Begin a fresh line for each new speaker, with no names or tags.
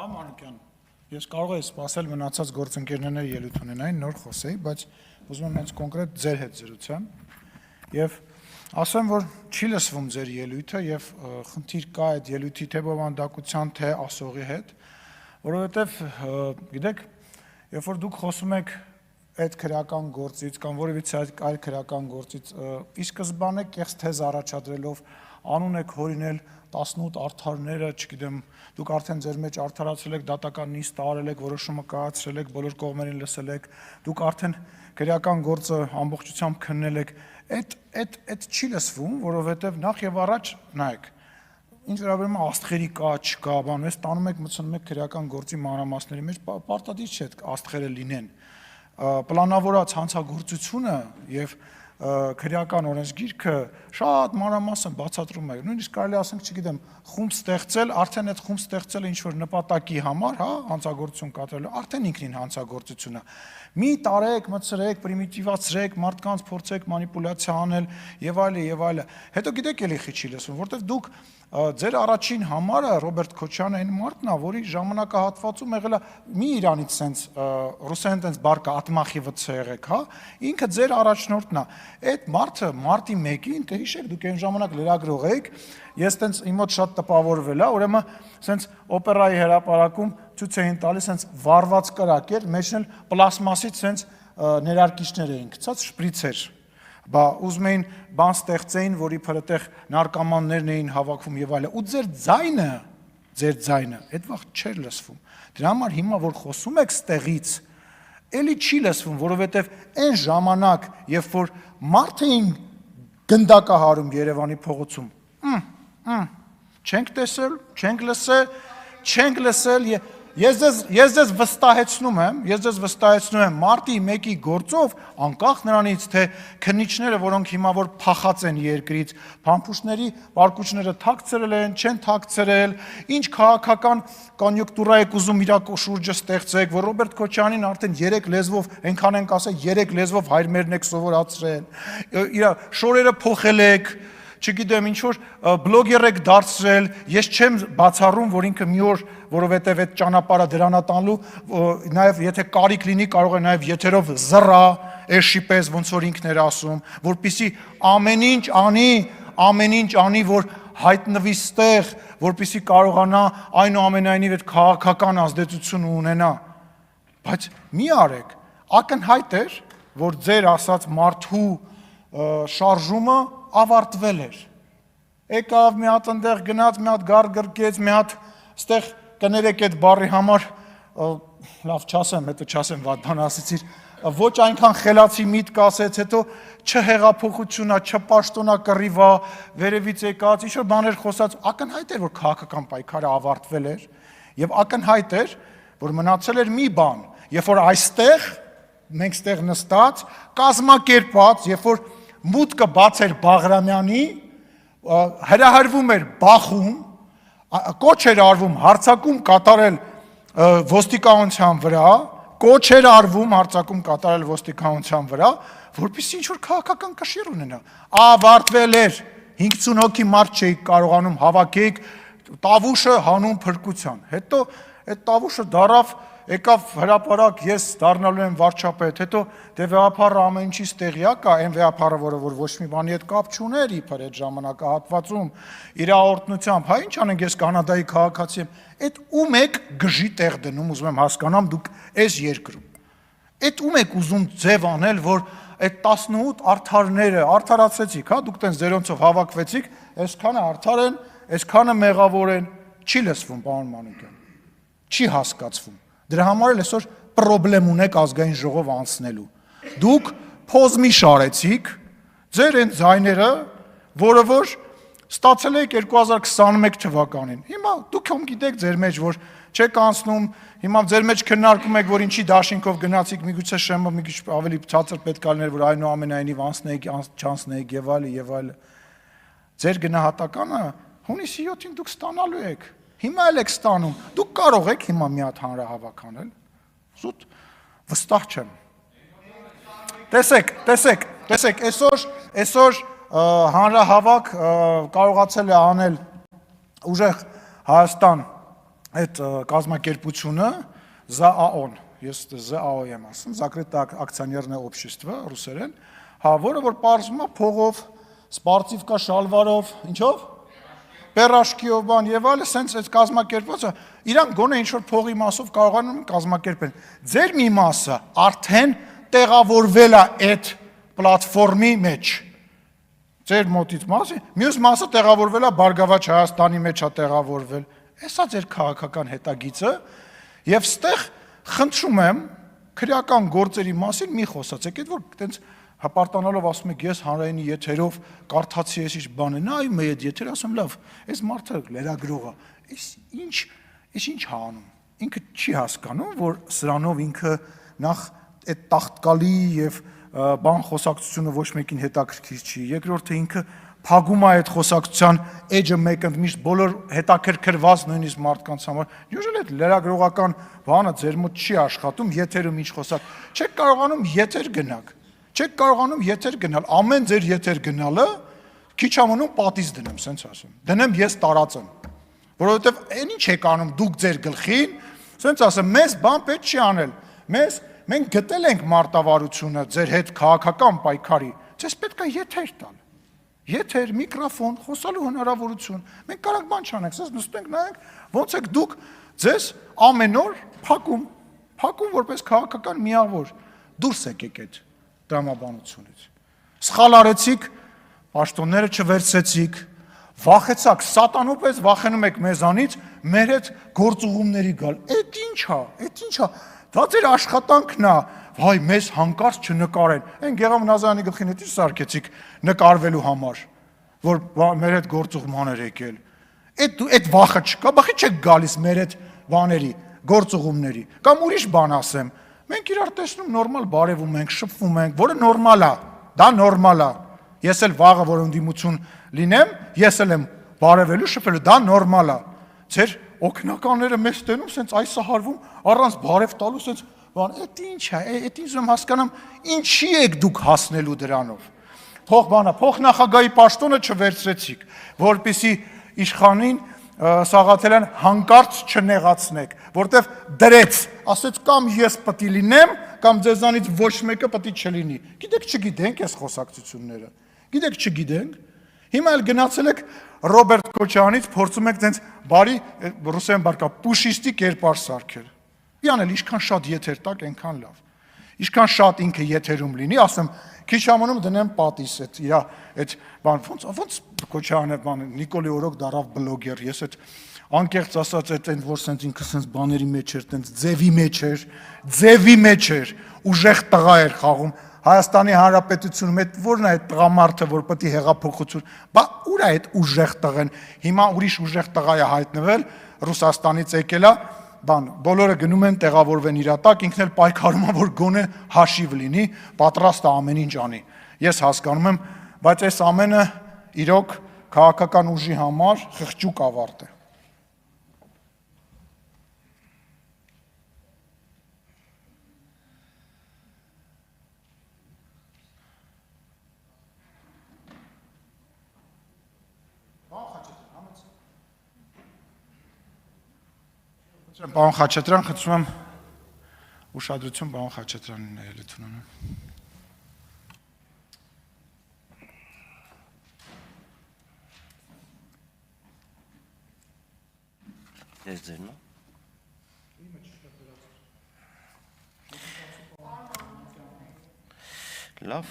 Պարոն Մանուկյան, ես կարող եմ սպասել մնացած գործընկերները ելույթ ունենային, նոր խոսեի, բայց ուզում եմ հենց կոնկրետ ձեր հետ զրուցեմ եւ ասեմ, որ չի լսվում ձեր ելույթը եւ խնդիր կա այդ ելույթի թե բովանդակության, թե ասողի հետ, որովհետեւ գիտեք, երբ որ դուք խոսում եք այդ քրեական գործից կամ որևիցե այլ քրեական գործից, ի սկզբանե կեղծ թեզ առաջադրելով անուն եք հորինել 18 արդարները, չգիտեմ, դուք արդեն ձեր մեջ արդարացրել եք, դատական նիստ արել եք, որոշումը կայացրել եք, բոլոր կողմերին լսել եք, դուք արդեն քրեական գործը ամբողջությամբ քննել եք, այդ չի լսվում, որովհետև նախ եւ առաջ նայեք, ինչ վերաբերում է աստղերի կա, չկա, բան, ես տանում եք մտցնում եք քրեական գործի մանրամասների մեջ, պարտադիր չէ այդ աստղերը լինեն, պլանավորած հանցագործությունը եւ քրեական օրենսգիրքը շատ մանրամասն բացատրում է, նույնիսկ կարելի ասենք, չգիտեմ, խումբ ստեղծել, արդեն այդ խումբ ստեղծել ինչ որ նպատակի համար, հա, հանցագործություն կատարելու, արդեն ինքնին հանցագործություն է։ Մի տարեք, մտցրեք, պրիմիտիվացրեք, մարդկանց փորձեք մանիպուլյացիա անել եւ այլը։ Հետո գիտեք էլի խի չի լսում, որտեվ դուք ձեր առաջին համարը Ռոբերտ Քոչյանը այն մարդն է, որի ժամանակահատվածում եղել է մի իրանից sense ռուսերեն sense բարկա ատմախիվը եղեք, հա, ինքը ձեր առաջնորդն է։ Այդ մարդը մարտի 1-ին, դե հիշեք, դուք այն ժամանակ լրագրող եք, ես sense իմ մոտ շատ տպավորվել է, ուրեմն sense օպերայի հրապարակում ցույց էին տալիս sense վառված կրակ էր, մեջն էլ պլաստմասից sense ներարկիչներ էին գցած, շպրիցեր։ Բա ուզում էին բան ստեղծեին, որի փրտեղ նարկոմաններն էին հավաքվում եւ այլն։ Ու ձեր ձայնը, այդ վաղ չէր լսվում։ Դրա համար հիմա որ խոսում եք ստեղից, էլի չի լսվում, որովհետեւ այն ժամանակ, երբ որ մարդ էին գնդակահարում Երևանի փողոցում, չենք տեսել, չենք լսել, Ես ձեզ վստահեցնում եմ, մարտի 1-ի գործով, անկախ նրանից, թե քննիչները, որոնք հիմա որ փախած են երկրից, փամփուշտների պարկուճները թաքցրել են, չեն թաքցրել, ինչ քաղաքական կոնյունկտուրա եք ուզում իր շուրջը ստեղծեք, որ Ռոբերտ Քոչյանին արդեն 3 լեզվով, այնքան ենք ասել, 3 լեզվով հայրմերն եք սովորացրել, իր շորերը փոխել եք, չգիտեմ, ինչ որ բլոգեր եք դարձրել, ես չեմ բացառում, որ ինքը մի օր, որովհետև այդ ճանապարհը դրանա տանելու, նաև եթե կարիք լինի, կարող է նաև եթերով զռա, էշի պես, ոնց որ ինքն էր ասում, որպեսզի ամեն ինչ անի, որ հայտնվի ստեղ, որպեսզի կարողանա այնուամենայնիվ այդ քաղաքական ազդեցություն ունենա, բայց մի արեք, ակնհայտ էր, որ ձեր ասած մարդու շարժումը ավարտվել էր, եկավ մի հատ ընդեղ գնաց, մի հատ գար գրկեց, մի հատ ստեղ կներեք այդ բառի համար, լավ չասեմ, հետո չասեմ վատ բան ասեցիր, ոչ այնքան խելացի միտք ասեց, հետո չհեղափոխությունա, չպաշտոնա կռիվա, վերևից եկած, ինչ-որ բաներ խոսած, ակնհայտ էր, որ քաղաքական պայքարը ավարտվել էր, եւ ակնհայտ էր, որ մնացել էր մի բան, երբ որ այստեղ, մենք ստեղ նստած, կազմակերպած, երբ որ մուտքը բաց էր Բաղրամյանի, հրահրվում էր Բախում, կոչ էր արվում հարձակում կատարել ոստիկանության վրա, կոչ էր արվում հարձակում կատարել ոստիկանության վրա, որպեսզի ինչ-որ քաղաքական կշիռ ունենա, ավարտվել էր, 50 հոգի մարդ չէիք կարողանում հավաքեիք, տավուշը հանուն փրկության, հետո այդ տավուշը դարավ, եկավ հրապարակ, ես դառնալու եմ վարչապետ, հետո դե վեհապարը ամեն ինչից տեղյակ է, այն վեհապարը, որը որ ոչ մի բանի հետ կապ չուներ իբր այդ ժամանակահատվածում, իր օրտնությամբ, հա ինչ անենք, ես կանադայի քաղաքացի եմ, այդ ում եք գժի տեղ դնում, ուզում եմ հասկանամ, դուք այս երկրում, այդ ում եք ուզում ձև անել, որ այդ 18 արդարները, արդարացրեցիք, հա, դուք տենց ձերոնցով հավաքվեցիք, այսքանը արդար են, այսքանը մեղավոր են, չի լսվում, պարոն Մանուկյան, չի հասկացվում։ Դրա համար էլ այսօր պրոբլեմ ունեք ազգային ժողով անցնելու։ Դուք փոզմի շարեցիք, ձեր այն ձայները, որը որ ստացել եք 2021 թվականին։ Հիմա դուք հում գիտեք ձեր մեջ, որ չեք անցնում, հիմա ձեր մեջ քննարկում եք, որ ինչի դաշինքով գնացիք, միգուցե շեմը մի քիչ ավելի ցածր պետք է լիներ, որ այնուամենայնիվ անցնեիք, չանցնեիք եւ այլն։ Ձեր գնահատականը հունիսի 7-ին դուք ստանալու եք։ Հիմա էլ եք ստանում, դուք կարող եք հիմա մի հատ հանրահավաք անել, զուտ վստահ չեմ։ Տեսեք, այսօր հանրահավաք կարողացել է անել ուժեղ Հայաստան այդ կազմակերպությունը ԶԱՕ-ն, ես ԶԱՕ եմ ասում, Закрытое акционерное общество, ռուսերեն, հա, որը որ պարզվում է փողով, սպարտիվկա շալվարով, ինչով? Պերաշկիով բան եւ այլը, սենց այդ կազմակերպվածը, իրանք գոնե ինչ որ փողի մասով կարողանում են կազմակերպել։ Ձեր մի մասը արդեն տեղավորվել է այդ պլատֆորմի մեջ։ Ձեր մոտից մասը, մյուս մասը տեղավորվել է Բարգավաճ Հայաստանի մեջ է տեղավորվել։ Էսա ձեր քաղաքական հետագիծը եւ ստեղ խնդրում եմ քրեական գործերի մասին մի խոսացեք, այդ որ այտենց հպարտանալով ասում եք ես հանրայինի եթերով կարդացի ես ինչ բան է, նայում եմ այդ եթերը, ասում լավ, այս մարդը լրագրող է, այս ինչ է անում։ Ինքը չի հասկանում, որ սրանով ինքը նախ այդ տախտկալի եւ բան խոսակցությունը ոչ մեկին հետաքրքիր չի։ Երկրորդը ինքը փակում է այդ խոսակցության էջը մեկընդմիշտ բոլոր հետաքրքրված նույնիսկ մարդկանց համար։ Յուժել այդ լրագրողական բանը ձեր մոտ չի աշխատում, եթերում ինչ խոսակ։ Չեք կարողանում եթեր գնաք։ Չեք կարողանում եթեր գնալ, ամեն ձեր եթեր գնալը քիչ ամոնում պատից դնեմ, սենց ասեմ, դնեմ ես տարածեմ, որովհետև այն ինչ եք անում դուք ձեր գլխին, սենց ասեմ, մեզ բան պետք չի անել, մենք գտել ենք մարտավարությունը ձեր հետ քաղաքական պայքարի, ձեզ պետք է եթեր տալ, եթեր, միկրոֆոն, խոսալու հնարավորություն, մենք կարանք բան չանենք, սենց նստենք նայենք, ոնց եք դուք ձեզ ամեն օր փակում որպես քաղաքական միավոր, դուրս եկեք այդ տրամաբանությունից։ Սխալ արեցիք, պաշտոնները չվերցեցիք, վախեցաք, սատանոպես վախենում եք մեզանից, մեր հետ գործուղումների գալ։ Էդ ինչ է, դա ձեր աշխատանքն է, վայ, մեզ հանկարծ չնկարեն։ Այն Գեղամ Նազարյանի գլխին հետ ինչ սարքեցիք նկարվելու համար, որ մեր հետ գործուղման էր եկել։ Այդ վախը չկա, բախի չեք գալիս մեր հետ բաների, գործուղումների, կամ ուրիշ բան ասեմ, մենք իրար տեսնում նորմալ բարևում ենք, շփվում ենք, որը նորմալ է, դա նորմալ է, ես էլ վաղը որ ընդդիմություն լինեմ, ես էլ եմ բարևելու, շփվելու, դա նորմալ է, ձեր օգնականները մեզ տենում, սենց այս է հարվում, առանց բարև տալու, սենց բան, էդ ինչ է, էդ ինչ եմ հասկանամ, ինչի եք դուք հասնելու դրանով, փոխնախագահի պաշտոնը չվերցրեցիք, որպեսզի իշխանին Սաղաթելյան հանկարծ չնեղացնեք, որտեվ դրեց, ասեց կամ ես պտի լինեմ, կամ ձեզանից ոչ մեկը պտի չլինի, գիտեք չգիտենք ես խոսակցությունները, գիտեք չգիտենք, հիմա էլ գնացել եք Ռոբերտ Քոչարյանից փորձում եք դենց բարի ռուսերեն բարկա պուշիստի կերպար սարքել, իանել ինչքան շատ եթեր տակ, այնքան լավ, ինչքան շատ ինքը եթերում լինի, ասեմ, քիչ ամոնում դնեմ պատիս այդ բան, ոնց Քոչարյանը բան, Նիկոլի օրոք դարավ բլոգեր, ես այդ անկեղծ ասած այդ որ սենց ինքը սենց բաների մեջ էր, տենց ձևի մեջ էր, ուժեղ տղա էր խաղում, Հայաստանի Հանրապետությունում այդ որն է այդ տղամարդը, որ պետք է հեղափոխություն, բա ուր է այդ ուժեղ տղեն, հիմա ուրիշ ուժեղ տղա է հայտնվել, Ռուսաստանից եկել է, բան, բոլորը գնում են տեղավորվեն իր տակ, ինքն էլ պայքարում է, որ գոնե հաշիվ լինի, պատրաստ է ամեն ինչ անի։ Ես հասկանում եմ, բայց այս ամենը իրոք քաղաքական ուժի համար խղճուկ ավարտ է։ Պարոն Խաչատրյան, խնդրում եմ ուշադրություն պարոն Խաչատրյանին նայելություն ունեմ։
Ես ձերն է։ Լավ,